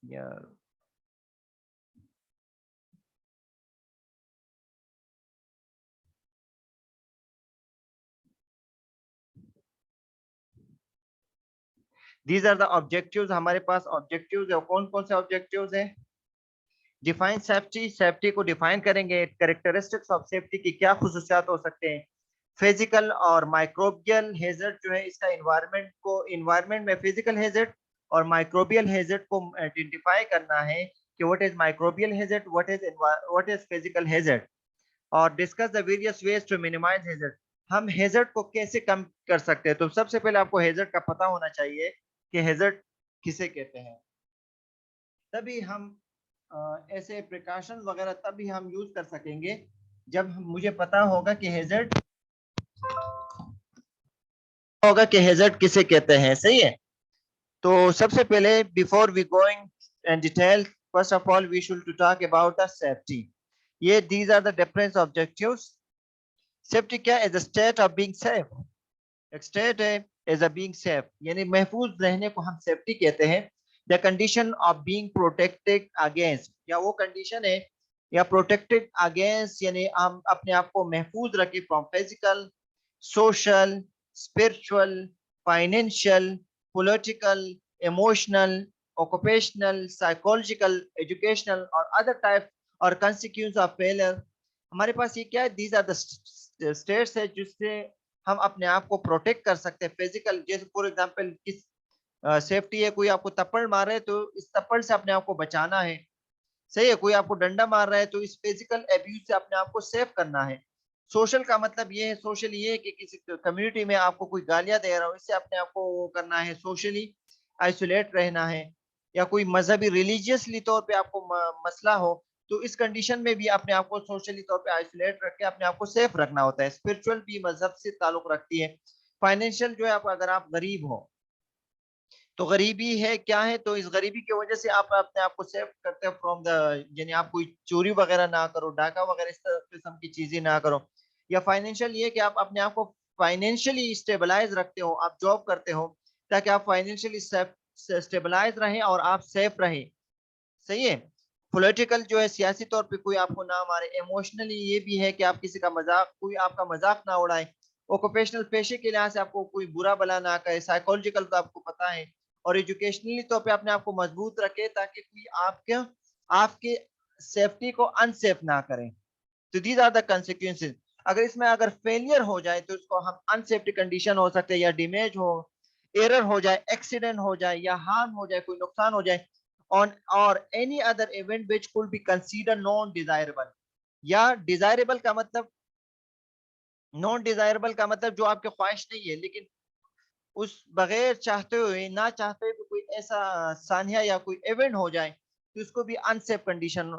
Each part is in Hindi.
यार दीज आर द ऑब्जेक्टिव्स, हमारे पास ऑब्जेक्टिव्स है। कौन कौन से ऑब्जेक्टिव्स हैं? डिफाइन सेफ्टी, सेफ्टी को डिफाइन करेंगे। कैरेक्टरिस्टिक्स ऑफ सेफ्टी की क्या खुसूसियात हो सकते हैं? फिजिकल और माइक्रोबियल हेजर्ड जो है इसका इन्वायरमेंट में फिजिकल हेजर्ड और माइक्रोबियल हेजर्ड को आइडेंटिफाई करना है कि what is microbial hazard, what is physical hazard, और discuss the various ways to minimize hazard. हम हेजर्ड को कैसे कम कर सकते हैं? तो सबसे पहले आपको हेजर्ड का पता होना चाहिए कि हेजर्ड किसे कहते हैं। तभी हम ऐसे प्रिकॉशन वगैरह तभी हम यूज कर सकेंगे जब मुझे पता होगा कि हेजर्ड किसे कहते हैं। सही है। तो सबसे पहले before we going in detail, first of all we should to talk about the safety. ये these are the different objectives. Safety क्या? Is the state of being safe. एक स्टेट है एज अ बीइंग सेफ, यानी महफूज रहने को हम सेफ्टी कहते हैं। The condition of being protected against, या वो कंडीशन है या प्रोटेक्टेड अगेंस्ट, यानी हम अपने आप को महफूज रखें from physical, social, spiritual, financial, political, emotional, occupational, psychological, educational और other type और consequence of failure। हमारे पास ये क्या है? these are the states है जिससे हम अपने आप को प्रोटेक्ट कर सकते हैं। फिजिकल, जैसे फॉर एग्जांपल किस सेफ्टी है, कोई आपको थप्पड़ मारे तो इस थप्पड़ से अपने आप को बचाना है। सही है। कोई आपको डंडा मार रहा है तो इस फिजिकल एब्यूज से अपने आप को सेव करना है। सोशल का मतलब ये है, सोशल ये है कि किसी कम्युनिटी में आपको कोई गालियां दे रहा हो, इससे अपने आप को वो करना है, सोशली आइसोलेट रहना है। या कोई मजहबी रिलीजियसली तौर पे आपको मसला हो तो इस कंडीशन में भी अपने आप को सोशली तौर पे आइसोलेट रख के अपने आप को सेफ रखना होता है। स्पिरिचुअल भी मजहब से ताल्लुक रखती है। फाइनेंशियल जो है, आप अगर आप गरीब हो तो गरीबी है क्या है, तो इस गरीबी की वजह से आप अपने आप को सेव करते हो फ्रॉम द, यानी आप कोई चोरी वगैरह ना करो, डाका वगैरह इस किस्म की चीजें ना करो। या फाइनेंशियल ये कि आप अपने आप को फाइनेंशियली स्टेबलाइज रखते हो, आप जॉब करते हो ताकि आप फाइनेंशियली स्टेबलाइज रहें और आप सेफ रहें। सही है। पॉलिटिकल जो है, सियासी तौर पे कोई आपको ना मारे। इमोशनली ये भी है कि आप किसी का मजाक, कोई आपका मजाक ना उड़ाए। ओकुपेशनल, पेशे के लिहाज से आपको कोई बुरा भला ना करे। साइकोलॉजिकल तो आपको पता है। और एजुकेशनली तौर पे अपने आप को मजबूत रखे ताकि कोई आपके आपके सेफ्टी को अनसेफ ना करें। तो दीज आर द कंसिक्वेंसेज। अगर फेलियर हो जाए तो इसको हम अनसेफ्टी कंडीशन हो सकते हैं, या डैमेज हो, एरर हो जाए, एक्सीडेंट हो जाए, या हार्म हो जाए, कोई नुकसान हो जाए ऑन और any other event which could be consider non desirable. या डिजायरेबल का मतलब, नॉन डिजायरेबल का मतलब जो आपके ख्वाहिश नहीं है, लेकिन उस बगैर चाहते हुए, ना चाहते हुए कोई ऐसा सानिया या कोई इवेंट हो जाए तो उसको भी अनसेफ कंडीशन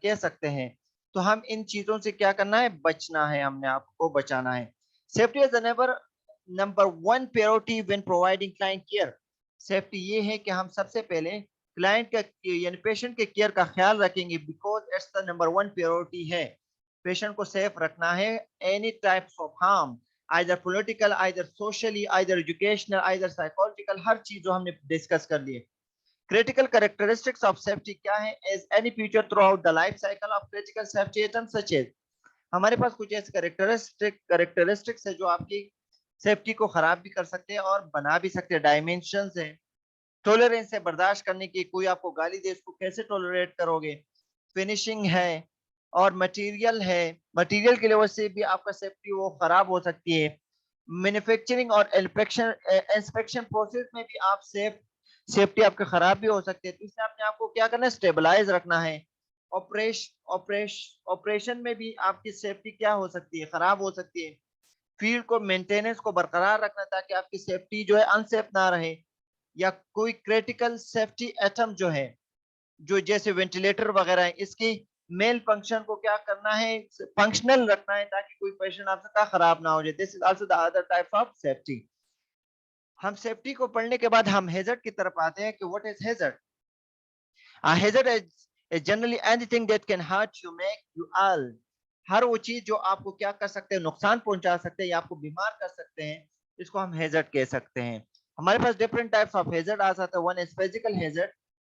कह सकते हैं। तो हम इन चीजों से क्या करना है? बचना है, हमने आपको बचाना है। Safety is never number one priority when providing client care. Safety ये है कि हम सबसे पहले क्लाइंट का यानी पेशेंट के केयर का ख्याल रखेंगे, because it's the number one priority है। पेशेंट को सेफ रखना है any types of harm, either political, either socially, either educational, either psychological, हर चीज जो हमने डिस्कस कर लिए। क्रिटिकल कैरेक्टरिस्टिक्स ऑफ सेफ्टी क्या है? As any feature throughout the life cycle of critical safety item such as, हमारे पास कुछ ऐसे कैरेक्टरिस्टिक्स है जो आपकी सेफ्टी को खराब भी कर सकते हैं और बना भी सकते हैं। डायमेंशंस है, टॉलरेंस है, बर्दाश्त करने की, कोई आपको गाली दे उसको कैसे टॉलरेट करोगे। फिनिशिंग है, और मटेरियल है, मटेरियल की वजह से भी आपका सेफ्टी वो खराब हो सकती है। मैन्युफैक्चरिंग और इंस्पेक्शन प्रोसेस में भी आप सेफ्टी आपके खराब भी हो सकती है। तो इसलिए आपने आपको क्या करना है? स्टेबलाइज रखना है। ऑपरेशन में भी आपकी सेफ्टी क्या हो सकती है? खराब हो सकती है। फील्ड को मेंटेनेंस को बरकरार रखना ताकि आपकी सेफ्टी जो है अनसेफ ना रहे। या कोई क्रिटिकल सेफ्टी आइटम जो है, जो जैसे वेंटिलेटर वगैरह है, इसकी मेल फंक्शन को क्या करना है? फंक्शनल रखना है ताकि कोई पेशेंट आपका खराब ना हो जाए। This is also the other type of safety. हम सेफ्टी को पढ़ने के बाद हम हेजर्ड की तरफ आते हैं कि what is hazard. Hazard is generally anything that can hurt you, make you ill. हर वो चीज जो आपको क्या कर सकते हैं? नुकसान पहुंचा सकते हैं या आपको बीमार कर सकते हैं, इसको हम हेजर्ड कह सकते हैं। हमारे पास डिफरेंट टाइप्स ऑफ हेजर्ड आ सकते हैं। One is physical hazard,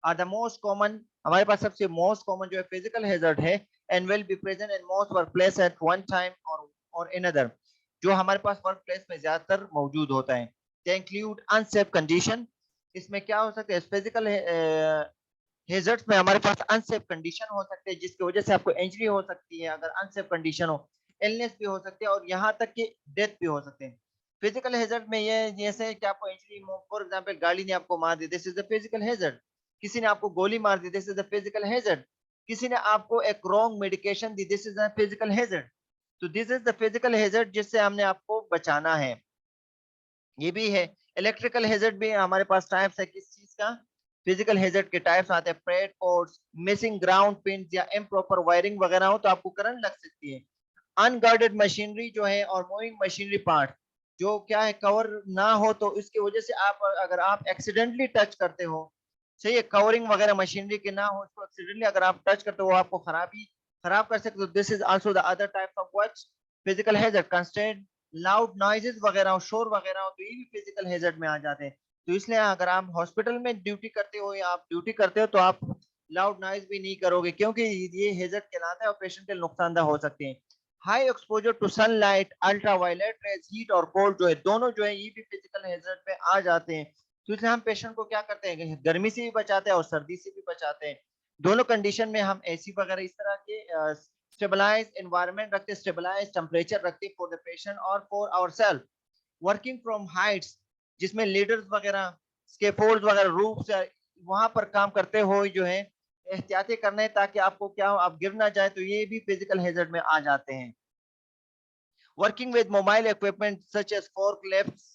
are the most common, हमारे पास सबसे मोस्ट कॉमन जो है फिजिकल हैजर्ड है, and will be present in most workplace at one time और इन अदर, जो हमारे पास वर्क प्लेस में ज्यादातर मौजूद होता है। दे इंक्लूड अनसेफ कंडीशन, इसमें क्या हो सकता है, फिजिकल हेजर्ड्स में हमारे पास अनसेफ कंडीशन हो सकते हैं जिसकी वजह से आपको इंजरी हो सकती है, अगर अनसेफ कंडीशन हो, इलनेस भी हो सकती है और यहाँ तक कि डेथ भी हो सकते हैं। फिजिकल हेजर्ड में ये जैसे कि आपको इंजरी, फॉर एग्जांपल गाड़ी ने आपको मार दी, this is the physical hazard. किसी ने आपको गोली मार दी, this is the physical hazard. किसी ने आपको एक रॉन्ग मेडिकेशन दी, this is the physical hazard. तो this is the physical hazard जिससे हमने आपको बचाना है। ये भी है। इलेक्ट्रिकल हेजर्ड भी हमारे पास टाइप्स है, किस चीज का, फिजिकल हेजर्ड के टाइप्स आते हैं, frayed cords, missing ground pin या इम्प्रॉपर वायरिंग वगैरह हो तो आपको करंट लग सकती है। अनगार्डेड मशीनरी जो है और मूविंग मशीनरी पार्ट जो क्या है कवर ना हो तो इसकी वजह से आप, अगर आप एक्सीडेंटली टच करते हो, सही है, कवरिंग वगैरह मशीनरी के ना हो, इसको एक्सीडेंटली अगर आप टच करते हो वो आपको खराब कर सकते हो। This is also the other types of what physical hazard. Constant loud noises वगैरह हो, शोर वगैरह हो, तो ये भी फिजिकल हेजर्ड में आ जाते हैं। तो इसलिए अगर आप हॉस्पिटल में ड्यूटी करते हो या आप ड्यूटी करते हो तो आप लाउड नॉइज भी नहीं करोगे क्योंकि ये हेजर्ड कहलाता है और पेशेंट के नुकसानदा हो सकते हैं। High exposure to sunlight, ultraviolet rays, heat और कोल्ड जो है दोनों जो है ये भी फिजिकल हेजर्ड पे आ जाते हैं। तो इसलिए हम पेशेंट को क्या करते हैं, गर्मी से भी बचाते हैं और सर्दी से भी बचाते हैं। दोनों कंडीशन में हम एसी वगैरह इस तरह के स्टेबलाइज एनवायरनमेंट रखते, स्टेबलाइज टेम्परेचर रखते फॉर द पेशेंट और for ourselves. Working from heights जिसमें लीडर्स वगैरह, स्केफोल्ड वगैरह, रूफ से वहां पर काम करते हो जो है एहतियाती करना है ताकि आपको क्या हो, आप गिर ना जाए, तो ये भी फिजिकल हेजर्ड में आ जाते हैं। Working with mobile equipment such as forklifts,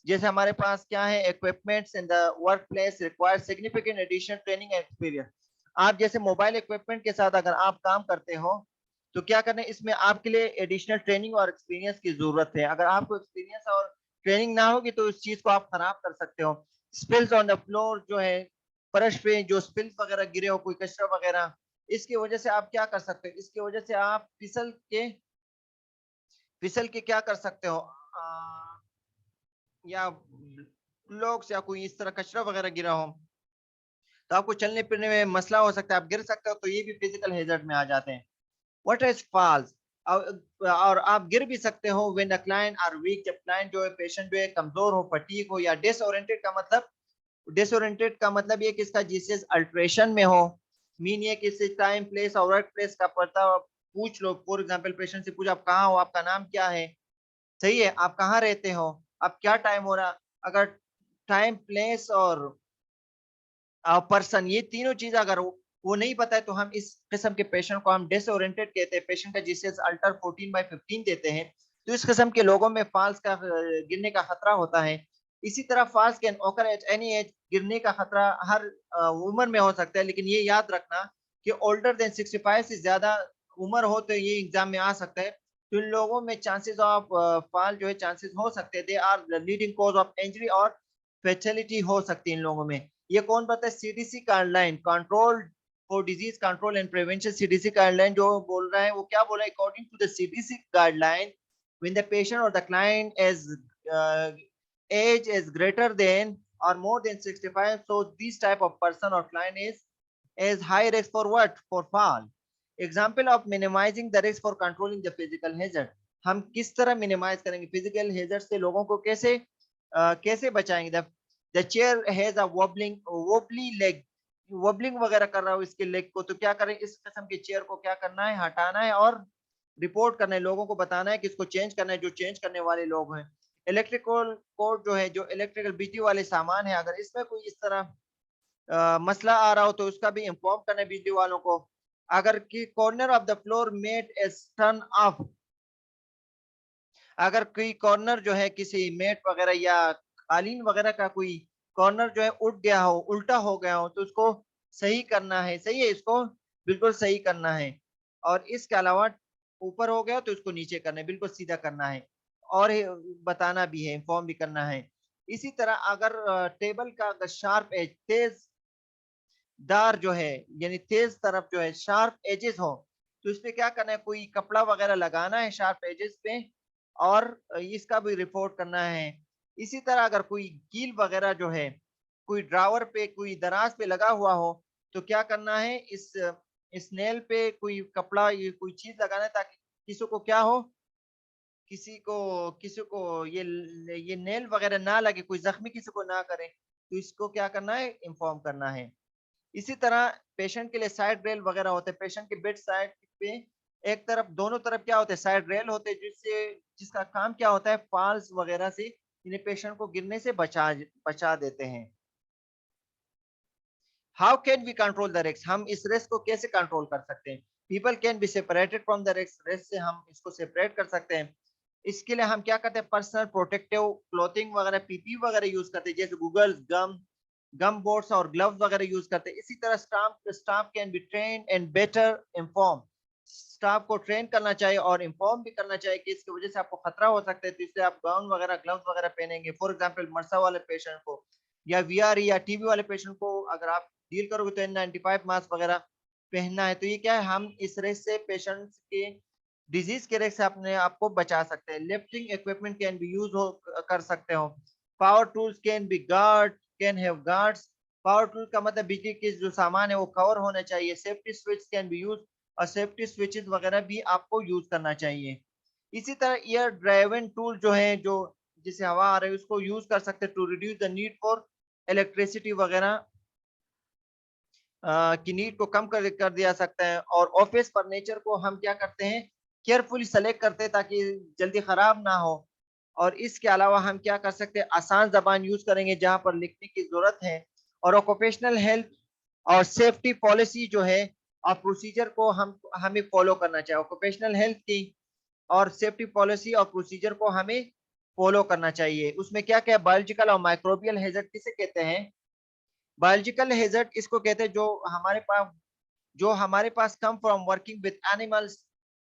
जैसे हमारे पास क्या है equipments in the work place require significant additional training experience. आप जैसे मोबाइल इक्विपमेंट के साथ अगर आप काम करते हो तो क्या करना है, इसमें आपके लिए एडिशनल ट्रेनिंग और एक्सपीरियंस की जरूरत है। अगर आपको एक्सपीरियंस और ट्रेनिंग ना होगी तो इस चीज को आप खराब कर सकते हो। स्पिल्स ऑन द फ्लोर जो है, फर्श पे जो स्पिल्स वगैरह गिरे हो, कोई कचरा वगैरह, इसकी वजह से आप क्या कर सकते हो, इसकी वजह से आप फिसल के क्या कर सकते हो, या ब्लॉक्स या कोई इस तरह कचरा वगैरह गिरा हो तो आपको चलने फिरने में मसला हो सकता है, आप गिर सकते हो, तो ये भी फिजिकल हेजर्ड में आ जाते हैं। व्हाट इज फॉल्स, और आप गिर भी सकते हो when the client are weak, जब क्लाइंट जो है, पेशेंट जो है कमजोर हो, फटीग हो या डिसओरिएंटेड का मतलब, डिसओरिएंटेड का मतलब ये कि इसका जिससे अल्ट्रेशन में हो, मीन ये कि इससे टाइम प्लेस और वर्क प्लेस का पता पूछ लो। फॉर एग्जांपल पेशेंट से पूछो आप कहाँ हो, आपका नाम क्या है, सही है, आप कहाँ रहते हो, अब क्या टाइम हो रहा, अगर टाइम प्लेस और पर्सन ये तीनों चीज अगर वो नहीं पता है तो हम इस किस्म के पेशेंट को हम डिसओरिएंटेड कहते हैं। पेशेंट का जिससे अल्टर 14/15 देते हैं। तो इस किस्म के लोगों में फॉल्स का गिरने का खतरा होता है। इसी तरह falls can occur at any age, गिरने का खतरा हर उम्र में हो सकता है, लेकिन ये याद रखना कि ओल्डर देन 65 से ज्यादा उम्र हो तो ये एग्जाम में आ सकता है। तो इन लोगों में चांसेस ऑफ फॉल जो है चांसेस हो सकते हैं, they are leading cause of injury और फैटेलिटी हो सकती है इन लोगों में। ये कौन बताता है, CDC guideline, control for disease control and prevention, CDC guideline जो बोल रहा है वो क्या बोल रहा है, according to the CDC guideline when the patient or the client is age is greater than or more than 65, so this type of person or client is high risk for what, for fall. Example of minimizing the risk for controlling the physical hazard, हम किस तरह मिनिमाइज करेंगे फिजिकल हेजर्ड से, लोगों को कैसे बचाएंगे। The chair has a wobbly leg, wobbling वगैरह कर रहा हो इसके लेग को, तो क्या करें, इस किस्म के चेयर को क्या करना है, हटाना है और रिपोर्ट करना है, लोगों को बताना है कि इसको चेंज करना है, जो चेंज करने वाले लोग हैं। इलेक्ट्रिकल कोड जो है, जो इलेक्ट्रिकल बिजली वाले सामान है, अगर इसमें कोई इस तरह मसला आ रहा हो तो उसका भी इंफॉर्म करना है बिजली वालों को। अगर की corner of the floor mat is turn off, अगर कोई कॉर्नर जो है किसी मेट वगैरह या कालीन वगैरह का कोई कॉर्नर जो है उठ गया हो, उल्टा हो गया हो, तो उसको सही करना है, सही है, इसको बिल्कुल सही करना है। और इसके अलावा ऊपर हो गया तो इसको नीचे करना है, बिल्कुल सीधा करना है और बताना भी है, इन्फॉर्म भी करना है। इसी तरह अगर टेबल का शार्प एज, तेज दार जो है, यानी तेज तरफ जो है शार्प एजेस हो, तो इस पे क्या करना है, कोई कपड़ा वगैरह लगाना है शार्प एजेस पे और इसका भी रिपोर्ट करना है। इसी तरह अगर कोई कील वगैरह जो है कोई ड्रावर पे, कोई दराज पे लगा हुआ हो, तो क्या करना है, इस नेल पे कोई कपड़ा, ये कोई चीज लगाना है, ताकि किसी को क्या हो, किसी को ये नेल वगैरह ना लगे, कोई जख्मी किसी को ना करे, तो इसको क्या करना है, इन्फॉर्म करना है। इसी तरह पेशेंट के लिए साइड रेल वगैरह होते हैं, पेशेंट के बेड साइड पे एक तरफ, दोनों तरफ क्या होते हैं, साइड रेल होते हैं, जिसका काम क्या होता है, फॉल्स वगैरह से इन्हें पेशेंट को गिरने से बचा देते हैं। How can we control the risk, हम इस रिस्क को कैसे कंट्रोल कर सकते हैं। People can be separated from the risk, risk से हम इसको सेपरेट कर सकते हैं। इसके लिए हम क्या करते हैं, पर्सनल प्रोटेक्टिव क्लोथिंग वगैरह, पीपी वगैरह यूज करते हैं, जैसे गूगल, गम बोर्ड्स और ग्लव्स वगैरह यूज करते हैं। इसी तरह staff can be train and better inform, staff को ट्रेन करना चाहिए और इन्फॉर्म भी करना चाहिए कि इसकी वजह से आपको खतरा हो सकता है, तो इसलिए आप गाउन वगैरह, ग्लव्स वगैरह पहनेंगे। फॉर एग्जांपल मरसा वाले पेशेंट को, या वीआर या टीबी वाले पेशेंट को अगर आप डील करोगे तो N95 मास्क वगैरह पहनना है। तो ये क्या है, हम इस रेस से, पेशेंट्स के डिजीज के रेस से अपने आप को बचा सकते हैं। Lifting equipment can be use हो कर सकते हो। Power tools can have guards, power tool का मतलब बिजली के जो सामान है वो कवर होना चाहिए। Safety switch can be use, और सेफ्टी स्विचेस वगैरह भी आपको यूज करना चाहिए। इसी तरह एयर ड्राइवन टूल जो है, जो जिसे हवा आ रही है, उसको यूज कर सकते हैं to reduce the need for electricity वगैरह की नीड को कम कर दिया सकता है। और ऑफिस फर्नीचर को हम क्या करते हैं, केयरफुली सेलेक्ट करते हैं ताकि जल्दी खराब ना हो। और इसके अलावा हम क्या कर सकते हैं, आसान जबान यूज करेंगे जहां पर लिखने की जरूरत है। और ऑक्यूपेशनल हेल्थ और सेफ्टी पॉलिसी जो है और प्रोसीजर को हमें फॉलो करना चाहिए। ऑक्यूपेशनल हेल्थ की और सेफ्टी पॉलिसी और प्रोसीजर को हमें फॉलो करना चाहिए। उसमें क्या क्या, बायोलॉजिकल और माइक्रोबियल हैजर्ड किसे कहते हैं। बायोलॉजिकल हैजर्ड इसको कहते हैं जो हमारे पास come from working with animals,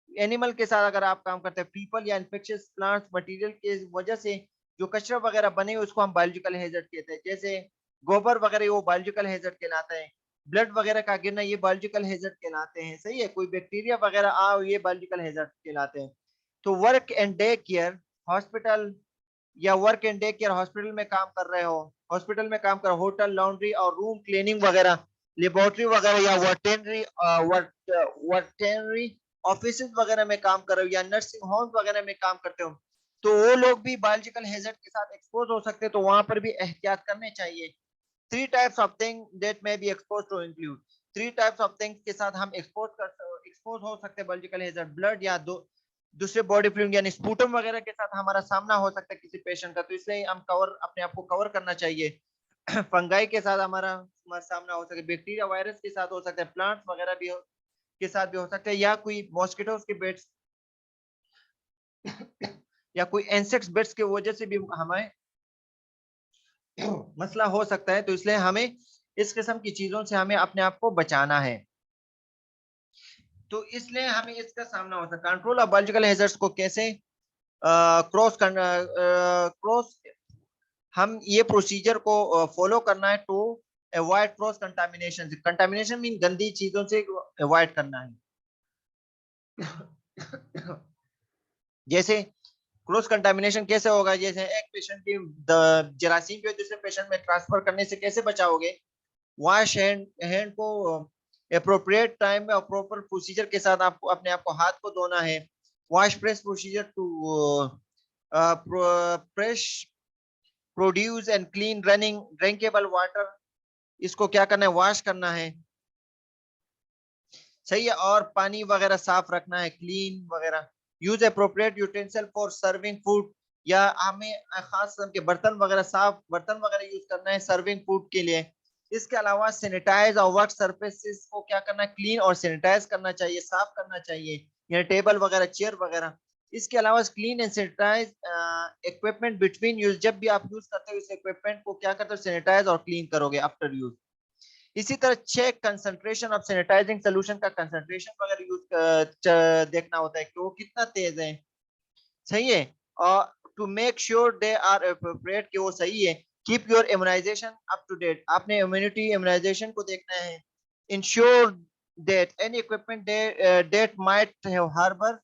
animal के साथ अगर आप काम करते हैं, पीपल या इन्फेक्शियस प्लांट्स मटेरियल के वजह से जो कचरा वगैरह बने उसको हम बायोलॉजिकल हैजर्ड कहते हैं। जैसे गोबर वगैरह, वो बायोलॉजिकल हैजर्ड कहलाता है। ब्लड वगैरह का गिरना, ये बायोलॉजिकल हैजर्ड कहलाते हैं। सही है, कोई बैक्टीरिया वगैरह ये बायोलॉजिकल हैजर्ड कहलाते हैं। तो work and day care hospital, या work and day care hospital में काम कर रहे हो, हॉस्पिटल में काम कर, होटल, लॉन्ड्री और रूम क्लीनिंग वगैरह, लेबोरेटरी वगैरह, या वर्टेनरी ऑफिस वगैरह में काम कर रहे हो, या नर्सिंग होम वगैरह में काम करते हो, तो वो लोग भी बायोलॉजिकल हैजर्ड के साथ एक्सपोज हो सकते हैं, तो वहां पर भी एहतियात करने चाहिए। Three types of thing that may be expose to include, three types of things के साथ हम एक्सपोज हो सकते हैं बायोलॉजिकल हैजर्ड। ब्लड या दूसरे बॉडी फ्लूइड यानी स्पूटम वगैरह के साथ हमारा सामना हो सकता है किसी पेशेंट का, तो इसलिए हम अपने आप को कवर करना चाहिए। फंगाई के साथ हमारा सामना हो सकता है, बैक्टीरिया वायरस के साथ हो सकता है, प्लांट्स वगैरह के साथ भी हो सकता है, या कोई मॉस्किटोज के बेट्स या कोई इंसेक्ट्स बेट्स की वजह से भी हमें मसला हो सकता है। तो इसलिए हमें इस किस्म की चीजों से हमें अपने आप को बचाना है। तो इसलिए हमें इसका सामना हो सकता है। कंट्रोल ऑफ बायोलॉजिकल हैजर्ड्स को कैसे क्रॉस हम ये प्रोसीजर को फॉलो करना है to avoid cross contamination. Contamination mean गंदी चीजों से अवॉइड करना है। जैसे क्रॉस कंटामिनेशन कैसे होगा, जैसे एक पेशेंट की जरासीम जो दूसरे पेशेंट में ट्रांसफर करने से कैसे बचाओगे। वॉश हैंड को अप्रोप्रिएट टाइम में और प्रॉपर प्रोसीजर के साथ आपको अपने आप को हाथ को धोना है। Wash press procedure to press produce and clean running drinkable water, इसको क्या करना है, वॉश करना है। सही है, और पानी वगैरह साफ रखना है, क्लीन वगैरह। Use appropriate utensil for serving food, या हमें खास किस्म के बर्तन वगैरह, साफ बर्तन वगैरह यूज करना है सर्विंग फूड के लिए। इसके अलावा सैनिटाइज और वर्क सरफेसेस को क्या करना है, क्लीन और सैनिटाइज करना चाहिए, साफ करना चाहिए, यानी टेबल वगैरह, चेयर वगैरह। इसके अलावा clean and sanitize equipment between use, जब भी आप यूज करते हो इस इक्विपमेंट को क्या करते हो, सैनिटाइज और क्लीन करोगे आफ्टर यूज। इसी तरह check concentration of sanitizing solution का कंसंट्रेशन वगैरह यूज देखना होता है कि वो कितना तेज है। सही है, और to make sure they are appropriate, कि वो सही है। Keep your immunization up to date, आपने इम्यूनिटी इम्यूनाइजेशन को देखना है। Ensure that any equipment that might have harbour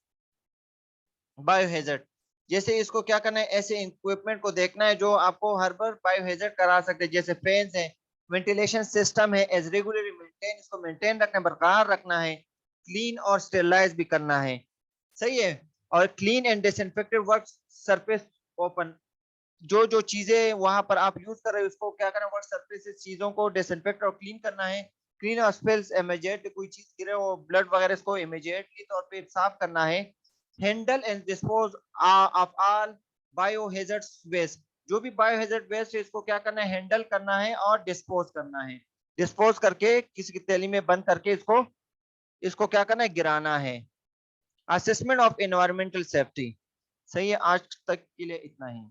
biohazard, जैसे इसको क्या करना है, ऐसे इक्विपमेंट को देखना है जो आपको हर बार बायोहेजर्ड करा सकते हैं, जैसे फैंस है, वेंटिलेशन सिस्टम है, एज रेगुलरली मेंटेन, इसको मेंटेन रखना है, बरकरार रखना है, क्लीन और स्टेरलाइज भी करना है, सही है। और clean and disinfected work surface open, जो जो चीजें वहां पर आप यूज कर रहे हो उसको क्या करना है, वर्क सरफेस चीजों को डिसइंफेक्ट और क्लीन करना है। क्लीन और स्पेल्स इमीडिएट, कोई चीज गिरे हो ब्लड वगैरह, इसको इमीडिएटली तौर पे साफ करना है। Handle and dispose of all biohazard waste, जो भी बायोहेजर्ड वेस्ट है इसको क्या करना है, हैंडल करना है और डिस्पोज करना है। डिस्पोज करके किसी की थैली में बंद करके इसको इसको क्या करना है, गिराना है। Assessment of environmental safety. सही है, आज तक के लिए इतना ही।